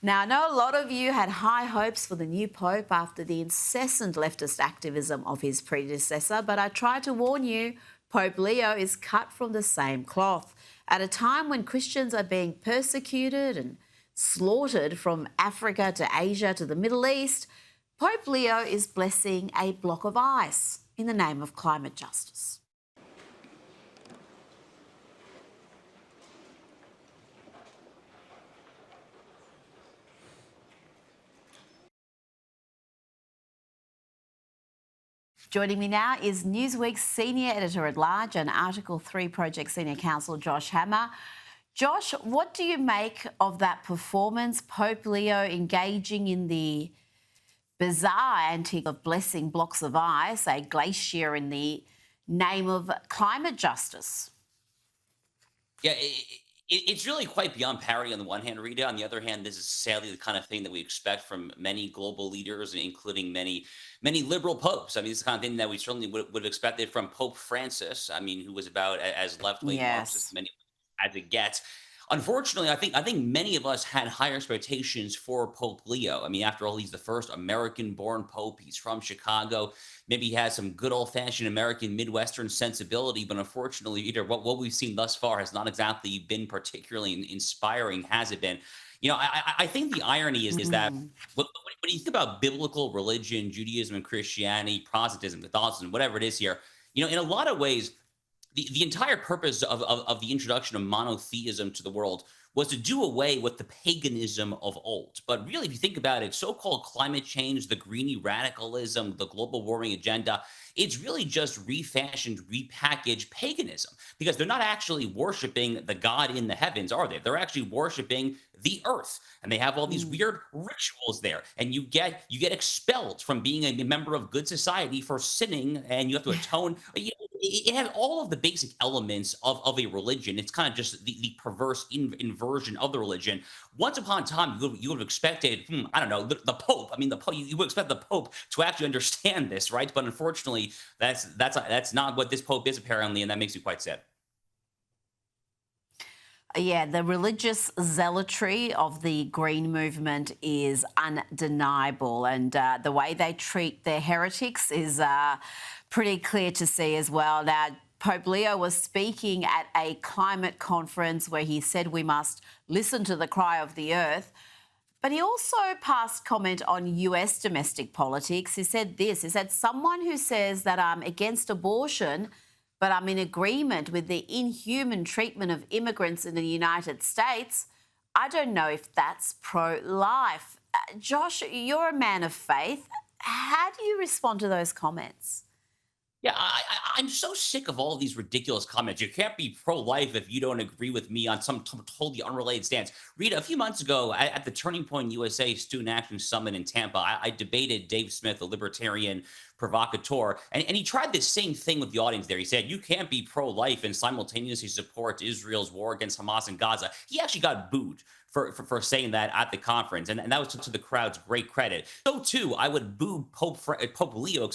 Now, I know a lot of you had high hopes for the new Pope after the incessant leftist activism of his predecessor, but I try to warn you, Pope Leo is cut from the same cloth. At a time when Christians are being persecuted and slaughtered from Africa to Asia to the Middle East, Pope Leo is blessing a block of ice in the name of climate justice. Joining me now is Newsweek's Senior Editor-at-Large and Article 3 Project Senior Counsel Josh Hammer. Josh, what do you make of that performance, Pope Leo engaging in the bizarre antic of blessing blocks of ice, a glacier, in the name of climate justice? Yeah, it's really quite beyond parody on the one hand, Rita. On the other hand, this is sadly the kind of thing that we expect from many global leaders, including many liberal popes. I mean, it's the kind of thing that we certainly would have expected from Pope Francis. I mean, who was about as left-wing Marxist many had to get. Unfortunately, I think many of us had higher expectations for Pope Leo. I mean, after all, he's the first American-born pope. He's from Chicago. Maybe he has some good old-fashioned American Midwestern sensibility, but unfortunately, either what we've seen thus far has not exactly been particularly inspiring, has it been? You know, I think the irony is that when you think about biblical religion, Judaism and Christianity, Protestantism, Catholicism, whatever it is here, you know, in a lot of ways, the entire purpose of the introduction of monotheism to the world was to do away with the paganism of old. But really, if you think about it, so-called climate change, the greeny radicalism, the global warming agenda, it's really just refashioned, repackaged paganism, because they're not actually worshiping the God in the heavens, are they? They're actually worshiping the earth, and they have all these weird rituals there, and you get expelled from being a member of good society for sinning, and you have to atone. It has all of the basic elements of a religion. It's kind of just the perverse inversion of the religion. Once upon a time, you would have expected, I don't know, the Pope. I mean, the Pope. You would expect the Pope to actually understand this, right? But unfortunately, that's not what this Pope is, apparently, and that makes me quite sad. Yeah, the religious zealotry of the Green movement is undeniable, and the way they treat their heretics is pretty clear to see as well. Now, Pope Leo was speaking at a climate conference where he said we must listen to the cry of the earth, but he also passed comment on US domestic politics. He said this, he said, someone who says that I'm against abortion but I'm in agreement with the inhuman treatment of immigrants in the United States, I don't know if that's pro-life. Josh, you're a man of faith. How do you respond to those comments? Yeah, I'm so sick of all of these ridiculous comments. You can't be pro-life if you don't agree with me on some totally unrelated stance. Rita, a few months ago at the Turning Point USA Student Action Summit in Tampa, I debated Dave Smith, a libertarian provocateur, and he tried this same thing with the audience there. He said, you can't be pro-life and simultaneously support Israel's war against Hamas and Gaza. He actually got booed for saying that at the conference, and that was to the crowd's great credit. So too, I would boo Pope Leo,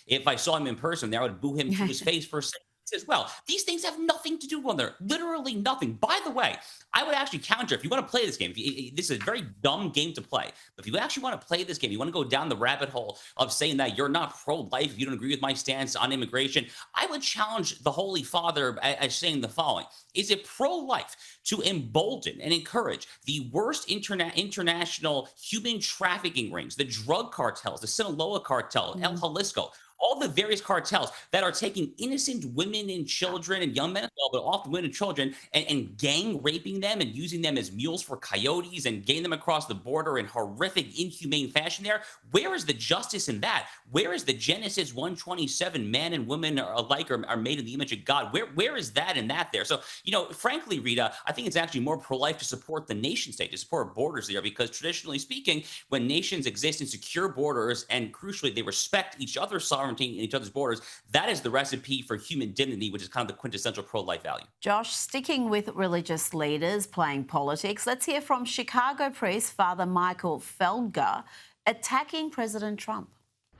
if I saw him in person there. I would boo him to his face for saying this as well. These things have nothing to do with them. Literally nothing. By the way, I would actually counter, if you want to play this game, this is a very dumb game to play, but if you actually want to play this game, you want to go down the rabbit hole of saying that you're not pro-life, if you don't agree with my stance on immigration, I would challenge the Holy Father as saying the following. Is it pro-life to embolden and encourage the worst international human trafficking rings, the drug cartels, the Sinaloa cartel, El Jalisco, all the various cartels that are taking innocent women and children and young men as well, but often women and children, and gang raping them and using them as mules for coyotes and getting them across the border in horrific, inhumane fashion there? Where is the justice in that? Where is the Genesis 1:27, man and woman alike are made in the image of God? Where is that in that there? So, you know, frankly, Rita, I think it's actually more pro-life to support the nation state, to support borders there, because traditionally speaking, when nations exist in secure borders and crucially they respect each other's sovereignty in each other's borders, that is the recipe for human dignity, which is kind of the quintessential pro-life value. Josh, sticking with religious leaders playing politics, let's hear from Chicago priest Father Michael Feldger attacking President Trump.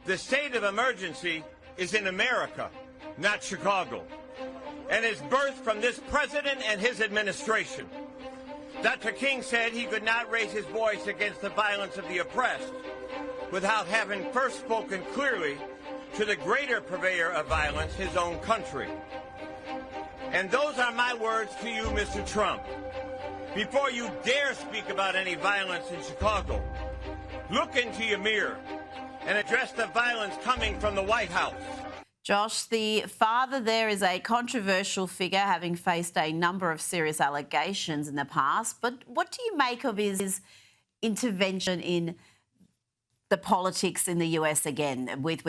The state of emergency is in America, not Chicago, and is birthed from this president and his administration. Dr. King said he could not raise his voice against the violence of the oppressed without having first spoken clearly to the greater purveyor of violence, his own country. And those are my words to you, Mr. Trump. Before you dare speak about any violence in Chicago, look into your mirror and address the violence coming from the White House. Josh, the father there is a controversial figure, having faced a number of serious allegations in the past. But what do you make of his intervention in the politics in the US again, with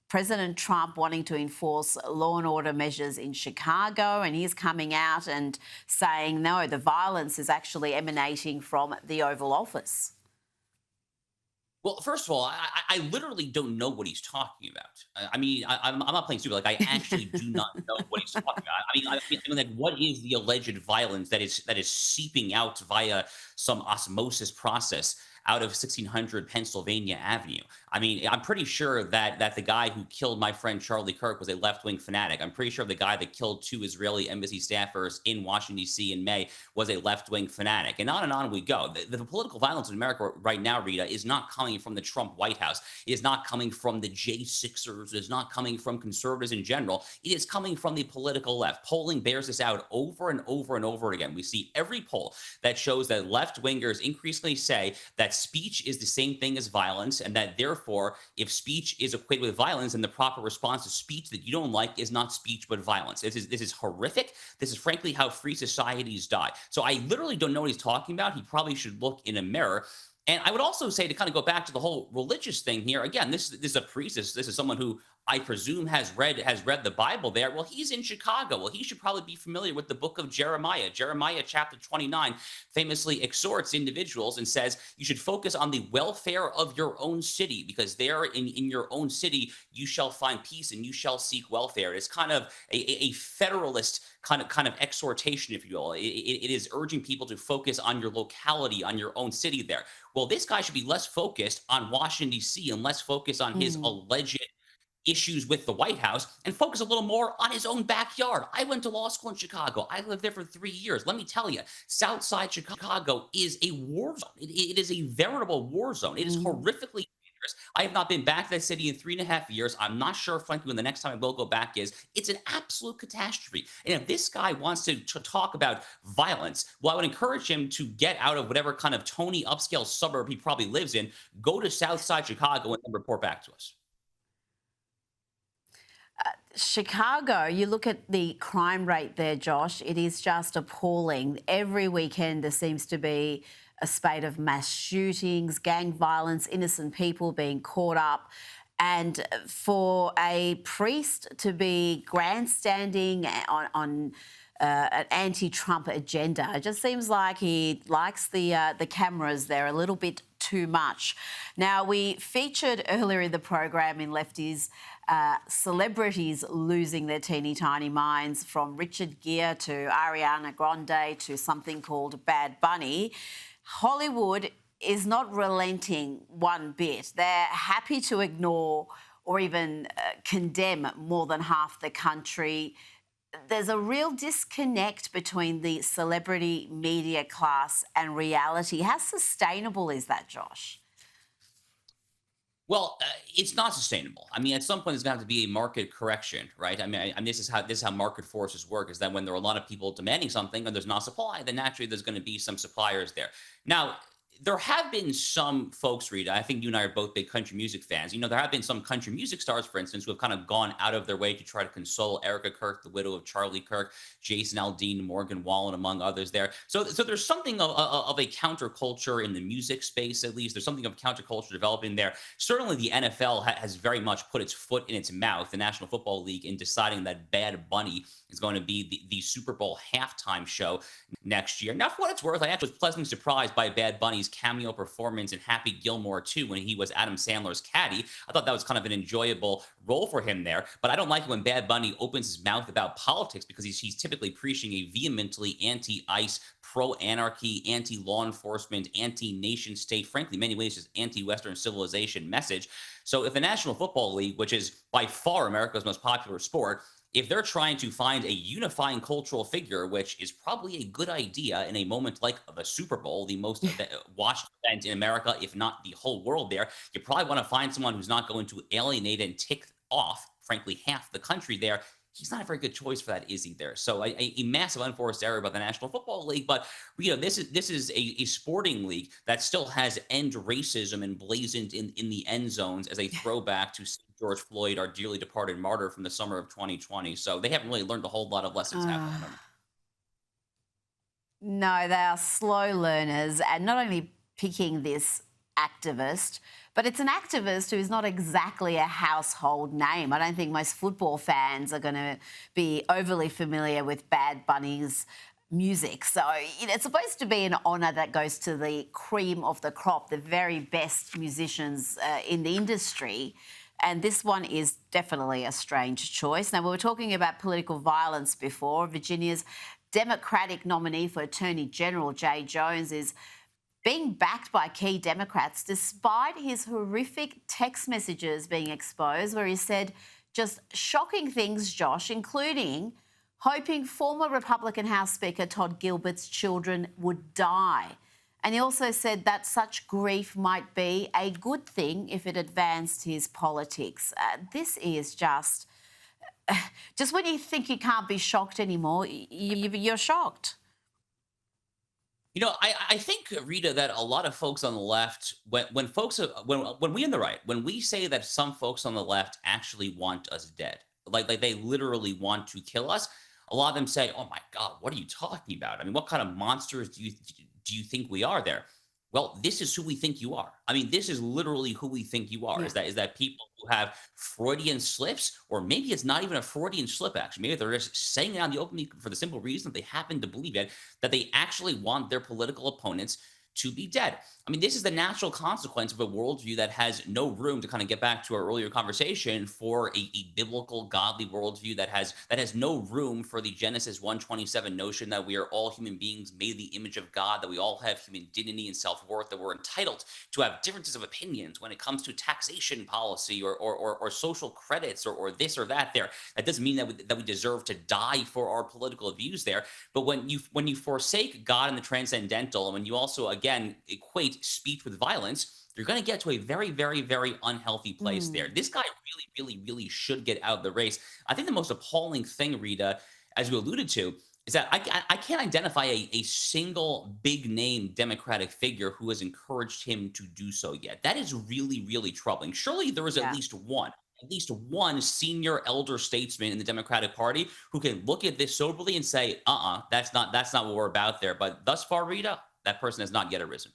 President Trump wanting to enforce law and order measures in Chicago, and he's coming out and saying, no, the violence is actually emanating from the Oval Office? Well, first of all, I literally don't know what he's talking about. I mean, I'm not playing stupid. Like, I actually do not know what he's talking about. I mean, like, what is the alleged violence that is seeping out via some osmosis process out of 1600 Pennsylvania Avenue? I mean, I'm pretty sure that the guy who killed my friend Charlie Kirk was a left-wing fanatic. I'm pretty sure the guy that killed 2 Israeli embassy staffers in Washington, D.C. in May was a left-wing fanatic. And on we go. The political violence in America right now, Rita, is not coming from the Trump White House. It is not coming from the J6ers. It is not coming from conservatives in general. It is coming from the political left. Polling bears this out over and over and over again. We see every poll that shows that left-wingers increasingly say that speech is the same thing as violence, and that therefore, if speech is equated with violence, then the proper response to speech that you don't like is not speech but violence. This is horrific. This is frankly how free societies die. So I literally don't know what he's talking about. He probably should look in a mirror. And I would also say, to kind of go back to the whole religious thing here, again, this is a priest. This is someone who I presume has read the Bible there. Well, he's in Chicago. Well, he should probably be familiar with the book of Jeremiah. Jeremiah chapter 29 famously exhorts individuals and says you should focus on the welfare of your own city, because there in your own city you shall find peace and you shall seek welfare. It's kind of a federalist kind of exhortation, if you will. It is urging people to focus on your locality, on your own city there. Well, this guy should be less focused on Washington, D.C. and less focused on his alleged issues with the White House, and focus a little more on his own backyard. I went to law school in Chicago. I lived there for 3 years. Let me tell you, Southside Chicago is a war zone. It is a veritable war zone. It is horrifically dangerous. I have not been back to that city in 3.5 years. I'm not sure, frankly, when the next time I will go back is. It's an absolute catastrophe. And if this guy wants to talk about violence, well, I would encourage him to get out of whatever kind of Tony upscale suburb he probably lives in, go to Southside Chicago and then report back to us. Chicago, you look at the crime rate there, Josh, it is just appalling. Every weekend there seems to be a spate of mass shootings, gang violence, innocent people being caught up. And for a priest to be grandstanding on an anti-Trump agenda, it just seems like he likes the cameras there a little bit too much. Now, we featured earlier in the program in Lefties celebrities losing their teeny tiny minds, from Richard Gere to Ariana Grande to something called Bad Bunny. Hollywood is not relenting one bit. They're happy to ignore or even condemn more than half the country. There's a real disconnect between the celebrity media class and reality. How sustainable is that, Josh? Well, it's not sustainable. I mean, at some point, there's going to have to be a market correction, right? I mean, this is how market forces work, is that when there are a lot of people demanding something and there's not supply, then naturally there's going to be some suppliers there. Now, there have been some folks, Rita, I think you and I are both big country music fans. You know, there have been some country music stars, for instance, who have kind of gone out of their way to try to console Erica Kirk, the widow of Charlie Kirk, Jason Aldean, Morgan Wallen, among others there. So there's something of a counterculture in the music space, at least. There's something of counterculture developing there. Certainly the NFL has very much put its foot in its mouth, the National Football League, in deciding that Bad Bunny is going to be the Super Bowl halftime show next year. Now, for what it's worth, I actually was pleasantly surprised by Bad Bunny's cameo performance in Happy Gilmore 2 when he was Adam Sandler's caddy. I thought that was kind of an enjoyable role for him there, but I don't like it when Bad Bunny opens his mouth about politics, because he's typically preaching a vehemently anti-ICE, pro-anarchy, anti-law enforcement, anti-nation state, frankly, in many ways, just anti-Western civilization message. So if the National Football League, which is by far America's most popular sport, if they're trying to find a unifying cultural figure, which is probably a good idea in a moment like the Super Bowl, the most watched event in America, if not the whole world there, you probably want to find someone who's not going to alienate and tick off, frankly, half the country there. He's not a very good choice for that, is he? There, so a massive unforced error by the National Football League. But this is a sporting league that still has end racism emblazoned in the end zones as a throwback to George Floyd, our dearly departed martyr from the summer of 2020. So they haven't really learned a whole lot of lessons, have they? I don't know. No, they are slow learners, and not only picking this activist, but it's an activist who's not exactly a household name. I don't think most football fans are going to be overly familiar with Bad Bunny's music. So it's supposed to be an honour that goes to the cream of the crop, the very best musicians in the industry. And this one is definitely a strange choice. Now, we were talking about political violence before. Virginia's Democratic nominee for Attorney General, Jay Jones, is being backed by key Democrats despite his horrific text messages being exposed, where he said just shocking things, Josh, including hoping former Republican House Speaker Todd Gilbert's children would die. And he also said that such grief might be a good thing if it advanced his politics. This is just when you think you can't be shocked anymore, you're shocked. I think, Rita, that a lot of folks on the left, when we in the right, when we say that some folks on the left actually want us dead, like they literally want to kill us, a lot of them say, "Oh my God, what are you talking about? I mean, what kind of monsters do you think we are there?" Well, this is who we think you are. I mean, this is literally who we think you are. Yeah. Is that people who have Freudian slips, or maybe it's not even a Freudian slip, actually. Maybe they're just saying it on the open for the simple reason that they happen to believe it, that they actually want their political opponents to be dead. I mean, this is the natural consequence of a worldview that has no room, to kind of get back to our earlier conversation, for a biblical, godly worldview that has no room for the Genesis 1:27 notion that we are all human beings made in the image of God, that we all have human dignity and self-worth, that we're entitled to have differences of opinions when it comes to taxation policy or social credits or this or that there. That doesn't mean that we deserve to die for our political views there. But when you forsake God and the transcendental, and when you also, again, equate speech with violence, you're going to get to a very, very, very unhealthy place there. This guy really, really, really should get out of the race. I think the most appalling thing, Rita, as you alluded to, is that I can't identify a single big name Democratic figure who has encouraged him to do so yet. That is really, really troubling. Surely there is Yeah. at least one senior elder statesman in the Democratic Party who can look at this soberly and say, that's not what we're about there. But thus far, Rita, that person has not yet arisen.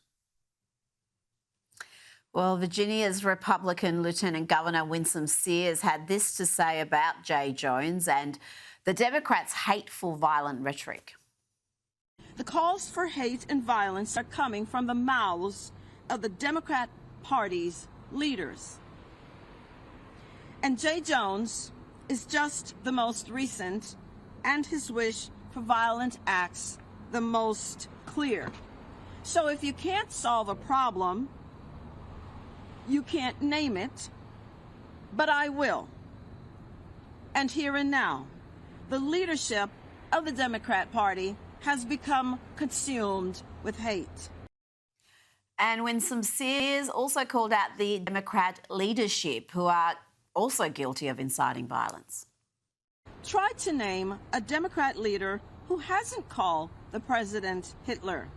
Well, Virginia's Republican Lieutenant Governor Winsome Sears had this to say about Jay Jones and the Democrats' hateful, violent rhetoric. The calls for hate and violence are coming from the mouths of the Democrat Party's leaders. And Jay Jones is just the most recent, and his wish for violent acts the most clear. So if you can't solve a problem, you can't name it, but I will. And here and now, the leadership of the Democrat Party has become consumed with hate. And Winsome Sears also called out the Democrat leadership, who are also guilty of inciting violence. Try to name a Democrat leader who hasn't called the president Hitler.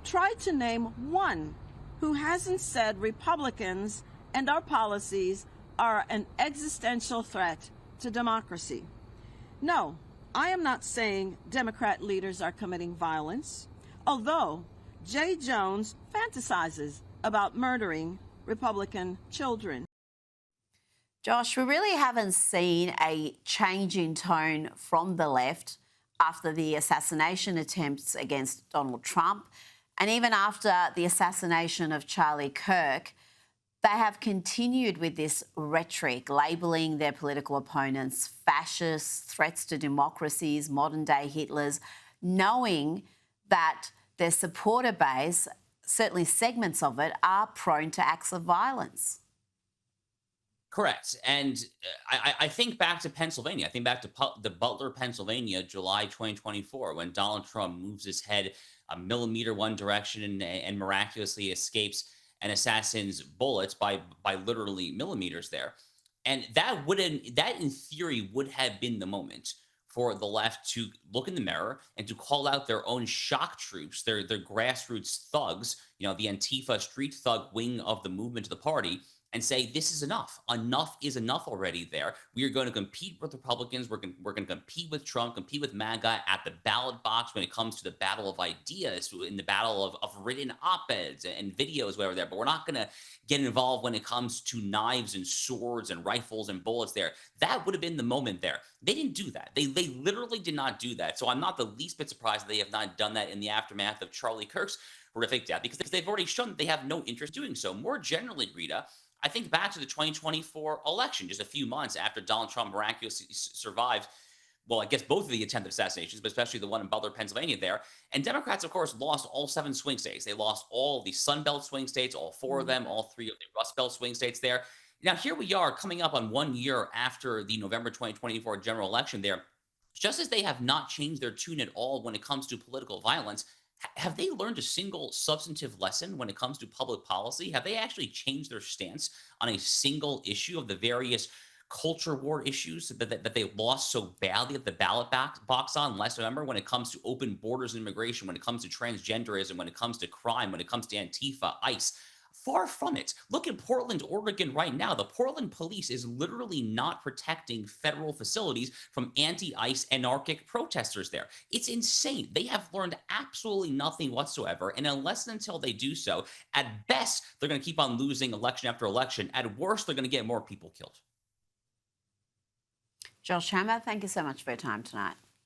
Try to name one who hasn't said Republicans and our policies are an existential threat to democracy. No, I am not saying Democrat leaders are committing violence, although Jay Jones fantasizes about murdering Republican children. Josh, we really haven't seen a change in tone from the left after the assassination attempts against Donald Trump, and even after the assassination of Charlie Kirk. They have continued with this rhetoric, labelling their political opponents fascists, threats to democracies, modern-day Hitlers, knowing that their supporter base, certainly segments of it, are prone to acts of violence. Correct. And I think back to Pennsylvania. I think back to the Butler, Pennsylvania, July 2024, when Donald Trump moves his head a millimeter one direction and miraculously escapes an assassin's bullets by literally millimeters there. And that in theory would have been the moment for the left to look in the mirror and to call out their own shock troops, their grassroots thugs, the Antifa street thug wing of the movement of the party, and say, this is enough. Enough is enough already there. We are going to compete with Republicans. We're going to compete with Trump, compete with MAGA at the ballot box when it comes to the battle of ideas, in the battle of written op-eds and videos, whatever there. But we're not going to get involved when it comes to knives and swords and rifles and bullets there. That would have been the moment there. They didn't do that. They literally did not do that. So I'm not the least bit surprised that they have not done that in the aftermath of Charlie Kirk's horrific death, because they've already shown that they have no interest in doing so. More generally, Rita, I think back to the 2024 election, just a few months after Donald Trump miraculously survived, well, I guess both of the attempted assassinations, but especially the one in Butler, Pennsylvania there. And Democrats, of course, lost all 7 swing states. They lost all the Sun Belt swing states, all 4 of them, all 3 of the Rust Belt swing states there. Now, here we are coming up on 1 year after the November 2024 general election there. Just as they have not changed their tune at all when it comes to political violence, have they learned a single substantive lesson when it comes to public policy? Have they actually changed their stance on a single issue of the various culture war issues that they lost so badly at the ballot box on last November, when it comes to open borders and immigration, when it comes to transgenderism, when it comes to crime, when it comes to Antifa, ICE? Far from it. Look at Portland, Oregon right now. The Portland police is literally not protecting federal facilities from anti-ICE anarchic protesters there. It's insane. They have learned absolutely nothing whatsoever. And unless and until they do so, at best, they're going to keep on losing election after election. At worst, they're going to get more people killed. Josh Hammer, thank you so much for your time tonight.